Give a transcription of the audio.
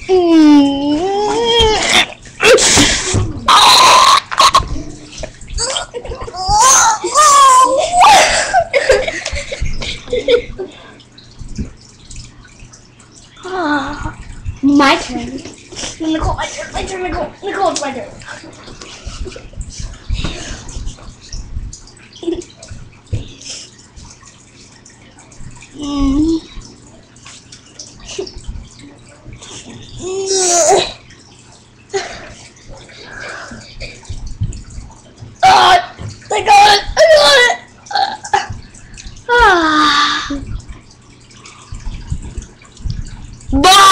My turn. Nicole, my turn, Nicole. Nicole, it's my turn. I got it! Bye!